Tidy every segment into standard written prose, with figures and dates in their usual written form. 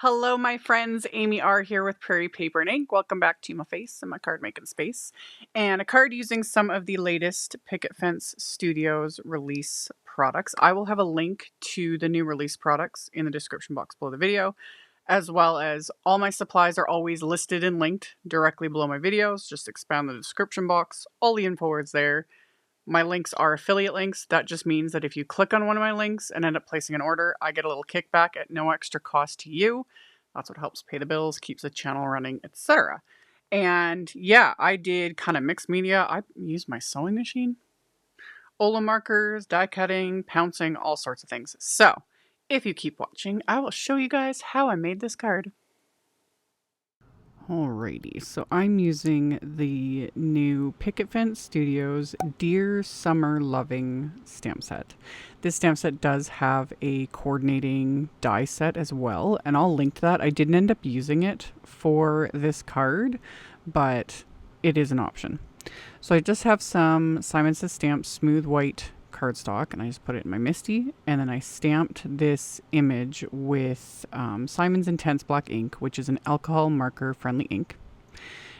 Hello, my friends. AmyR here with Prairie Paper and Ink. Welcome back to my face and my card making space. And a card using some of the latest Picket Fence Studios release products. I will have a link to the new release products in the description box below the video, as well as all my supplies are always listed and linked directly below my videos. Just expand the description box. All the info is there. My links are affiliate links. That just means that if you click on one of my links and end up placing an order, I get a little kickback at no extra cost to you. That's what helps pay the bills, keeps the channel running, etc. And yeah, I did kind of mixed media. I used my sewing machine, Ola markers, die cutting, pouncing, all sorts of things. So if you keep watching, I will show you guys how I made this card. Alrighty, so I'm using the new Picket Fence Studios Dear Summer Loving stamp set. This stamp set does have a coordinating die set as well, and I'll link to that. I didn't end up using it for this card, but it is an option. So I just have some Simon Says Stamp Smooth White cardstock, and I just put it in my MISTI, and then I stamped this image with Simon's Intense Black ink, which is an alcohol marker friendly ink.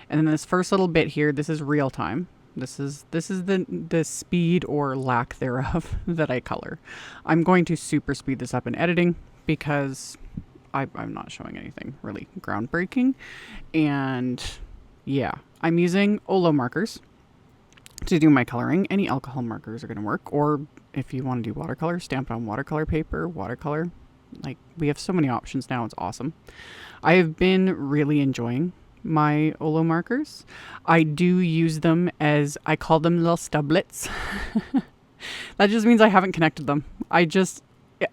And then this first little bit here, this is real time. This is the speed or lack thereof that I color. I'm going to super speed this up in editing because I'm not showing anything really groundbreaking. And yeah, I'm using Olo markers to do my coloring. Any alcohol markers are going to work, or if you want to do watercolor, stamp it on watercolor paper, watercolor. Like, we have so many options now, it's awesome. I have been really enjoying my Olo markers. I do use them as, I call them little stublets. That just means I haven't connected them.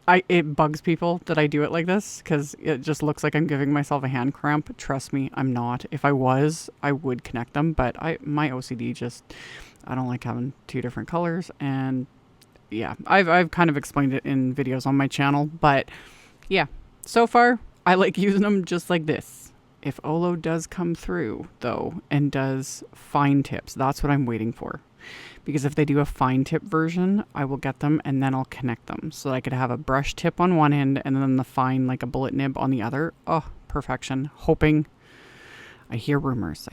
It bugs people that I do it like this because it just looks like I'm giving myself a hand cramp. Trust me, I'm not. If I was, I would connect them, but my OCD just, I don't like having two different colors. And yeah, I've kind of explained it in videos on my channel, but yeah, so far I like using them just like this. If Olo does come through though and does fine tips, that's what I'm waiting for. Because if they do a fine tip version, I will get them and then I'll connect them. So that I could have a brush tip on one end and then the fine, like a bullet nib on the other. Oh, perfection. Hoping. I hear rumors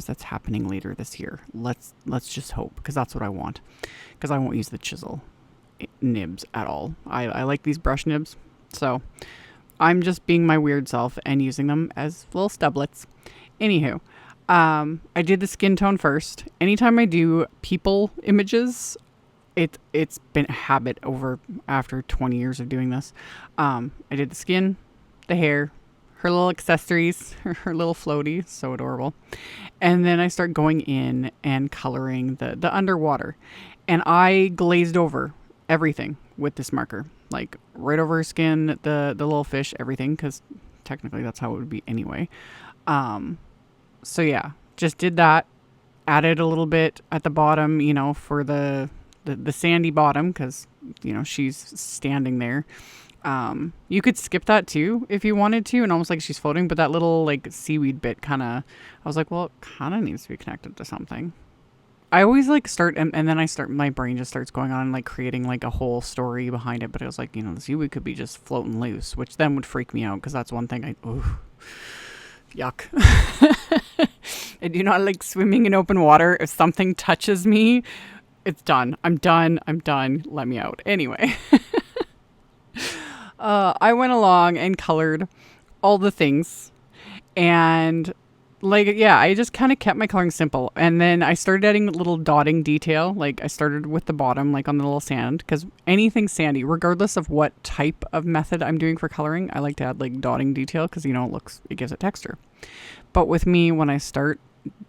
that's happening later this year. Let's just hope, because that's what I want. Because I won't use the chisel nibs at all. I like these brush nibs. So I'm just being my weird self and using them as little stublets. Anywho. I did the skin tone first. Anytime I do people images, it's been a habit after 20 years of doing this. I did the skin, the hair, her little accessories, her little floaty, so adorable. And then I start going in and coloring the underwater. And I glazed over everything with this marker. Like right over her skin, the little fish, everything, because technically that's how it would be anyway. So yeah, just did that, added a little bit at the bottom, you know, for the sandy bottom, because, you know, she's standing there. You could skip that too if you wanted to, and almost like she's floating, but that little like seaweed bit kind of, I was like, well, it kind of needs to be connected to something. I always like start, and then my brain just starts going on like creating like a whole story behind it, but it was like, you know, the seaweed could be just floating loose, which then would freak me out, because that's one thing yuck. I do not like swimming in open water. If something touches me, it's done. I'm done. Let me out. Anyway. I went along and colored all the things. And like, yeah, I just kind of kept my coloring simple. And then I started adding a little dotting detail. Like I started with the bottom, like on the little sand, because anything sandy, regardless of what type of method I'm doing for coloring, I like to add like dotting detail because, you know, it gives it texture. But with me, when I start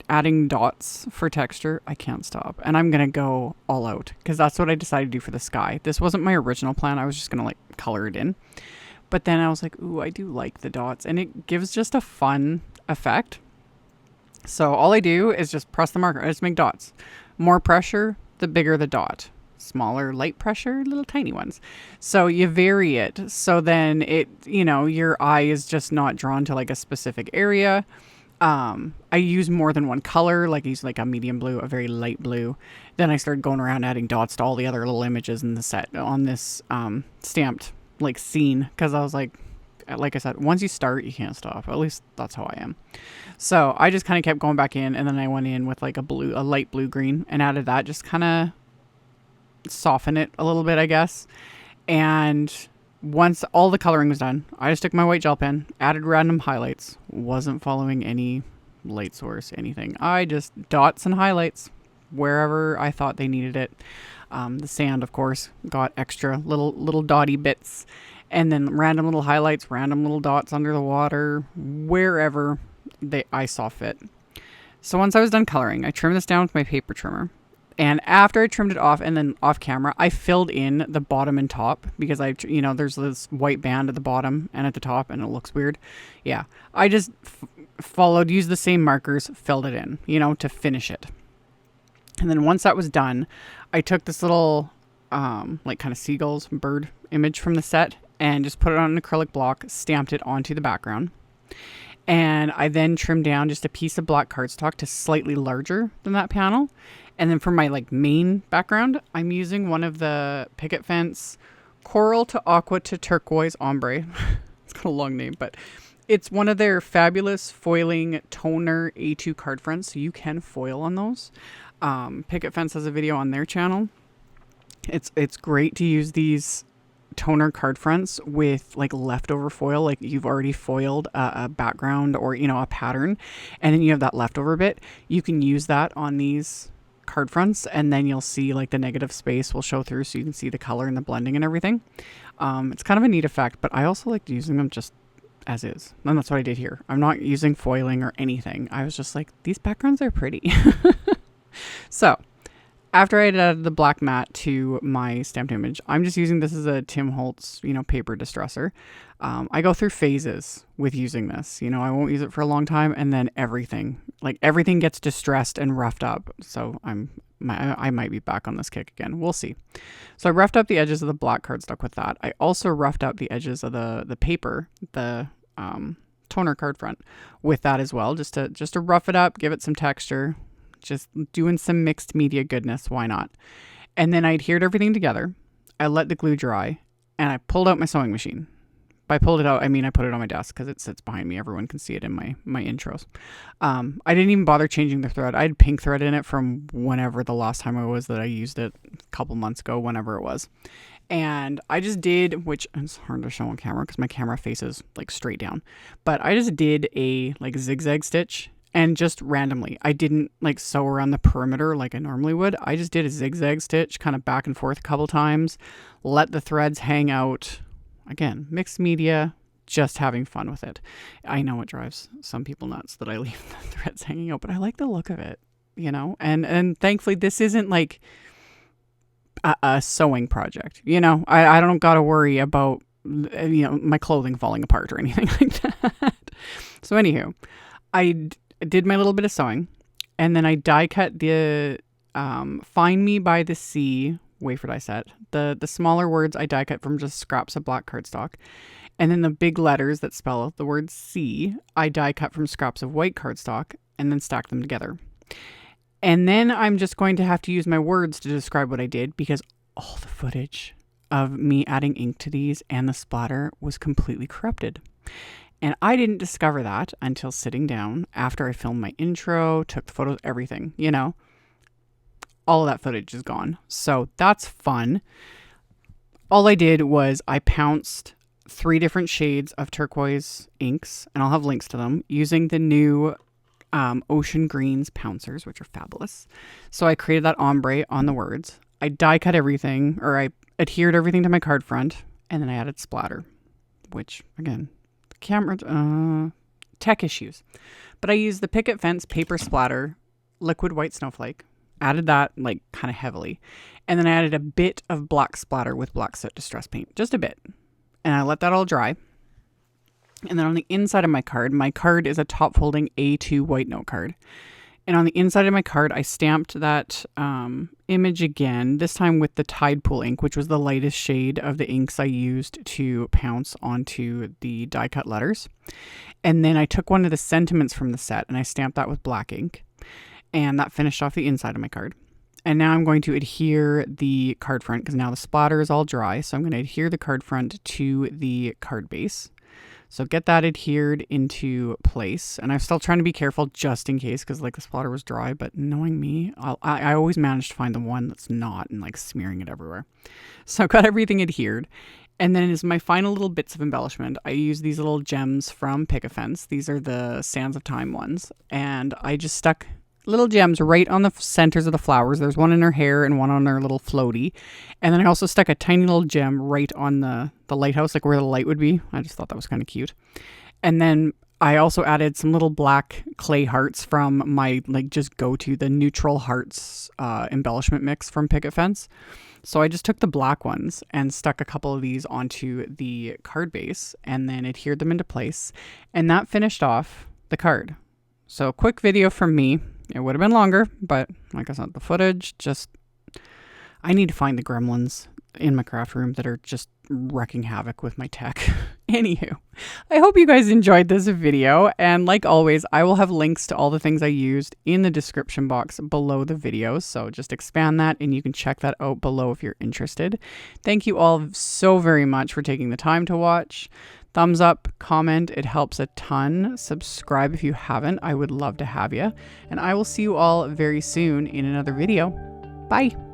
adding dots for texture, I can't stop. And I'm going to go all out because that's what I decided to do for the sky. This wasn't my original plan. I was just going to like color it in. But then I was like, ooh, I do like the dots. And it gives just a fun effect. So all I do is just press the marker. I just make dots. More pressure, the bigger the dot. Smaller, light pressure, little tiny ones. So you vary it. So then it, you know, your eye is just not drawn to like a specific area. I use more than one color. Like I use like a medium blue, a very light blue. Then I started going around adding dots to all the other little images in the set on this stamped like scene. Cause I was like, like I said, once you start, you can't stop. At least that's how I am. So I just kind of kept going back in, and then I went in with like a light blue green and added that, just kind of soften it a little bit, I guess. And once all the coloring was done, I just took my white gel pen, added random highlights, wasn't following any light source, anything. I just dots and highlights wherever I thought they needed it. The sand, of course, got extra little dotty bits, and then random little highlights, random little dots under the water, wherever I saw fit. So once I was done coloring, I trimmed this down with my paper trimmer. And after I trimmed it off, and then off camera, I filled in the bottom and top because there's this white band at the bottom and at the top, and it looks weird. Yeah, I just used the same markers, filled it in, to finish it. And then once that was done, I took this little, like kind of seagulls, bird image from the set and just put it on an acrylic block, stamped it onto the background. And I then trimmed down just a piece of black cardstock to slightly larger than that panel. And then for my like main background, I'm using one of the Picket Fence Coral to Aqua to Turquoise Ombre. It's got a long name, but it's one of their fabulous foiling toner A2 card fronts. So you can foil on those. Picket Fence has a video on their channel. It's great to use these toner card fronts with like leftover foil, like you've already foiled a background or a pattern, and then you have that leftover bit. You can use that on these card fronts, and then you'll see like the negative space will show through, so you can see the color and the blending and everything. It's kind of a neat effect, but I also like using them just as is, and that's what I did here. I'm not using foiling or anything. I was just like, these backgrounds are pretty. So after I added the black matte to my stamped image, I'm just using this as a Tim Holtz, paper distresser. I go through phases with using this. I won't use it for a long time, and then everything gets distressed and roughed up. So I might be back on this kick again. We'll see. So I roughed up the edges of the black cardstock with that. I also roughed up the edges of the paper, the toner card front, with that as well, just to rough it up, give it some texture. Just doing some mixed media goodness. Why not? And then I adhered everything together. I let the glue dry, and I pulled out my sewing machine. By pulled it out, I mean I put it on my desk because it sits behind me. Everyone can see it in my intros. I didn't even bother changing the thread. I had pink thread in it from whenever the last time that I used it, a couple months ago, whenever it was. And I just did, which it's hard to show on camera because my camera faces like straight down, but I just did a like zigzag stitch. And just randomly, I didn't like sew around the perimeter like I normally would. I just did a zigzag stitch kind of back and forth a couple times, let the threads hang out. Again, mixed media, just having fun with it. I know it drives some people nuts that I leave the threads hanging out, but I like the look of it, and thankfully this isn't like a sewing project. I don't got to worry about, my clothing falling apart or anything like that. So anywho, I did my little bit of sewing, and then I die cut the Find Me by the Sea wafer die set. The smaller words I die cut from just scraps of black cardstock, and then the big letters that spell out the word sea I die cut from scraps of white cardstock and then stack them together. And then I'm just going to have to use my words to describe what I did, because all the footage of me adding ink to these and the splatter was completely corrupted. And I didn't discover that until sitting down after I filmed my intro, took the photos, everything, all of that footage is gone. So that's fun. All I did was I pounced 3 different shades of turquoise inks, and I'll have links to them, using the new Ocean Greens Pouncers, which are fabulous. So I created that ombre on the words. I die cut everything, or I adhered everything to my card front, and then I added splatter, which again, camera tech issues, but I used the Picket Fence paper splatter liquid white snowflake, added that like kind of heavily, and then I added a bit of black splatter with black soot distress paint, just a bit, and I let that all dry. And then on the inside of my card is a top folding A2 white note card, and on the inside of my card I stamped that image again, this time with the Tide Pool ink, which was the lightest shade of the inks I used to pounce onto the die cut letters. And then I took one of the sentiments from the set and I stamped that with black ink, and that finished off the inside of my card. And now I'm going to adhere the card front, because now the splatter is all dry, so I'm going to adhere the card front to the card base. So get that adhered into place. And I'm still trying to be careful just in case, because like the splatter was dry, but knowing me, I always manage to find the one that's not and like smearing it everywhere. So I've got everything adhered. And then as my final little bits of embellishment, I use these little gems from Picket. These are the Sands of Time ones. And I just stuck little gems right on the centers of the flowers. There's one in her hair and one on her little floaty. And then I also stuck a tiny little gem right on the lighthouse, like where the light would be. I just thought that was kind of cute. And then I also added some little black clay hearts from my like just go-to, the Neutral Hearts embellishment mix from Picket Fence. So I just took the black ones and stuck a couple of these onto the card base and then adhered them into place. And that finished off the card. So quick video from me. It would have been longer, but like I said, the footage just... I need to find the gremlins in my craft room that are just wrecking havoc with my tech. Anywho, I hope you guys enjoyed this video. And like always, I will have links to all the things I used in the description box below the video. So just expand that and you can check that out below if you're interested. Thank you all so very much for taking the time to watch. Thumbs up, comment, it helps a ton. Subscribe if you haven't, I would love to have you. And I will see you all very soon in another video. Bye.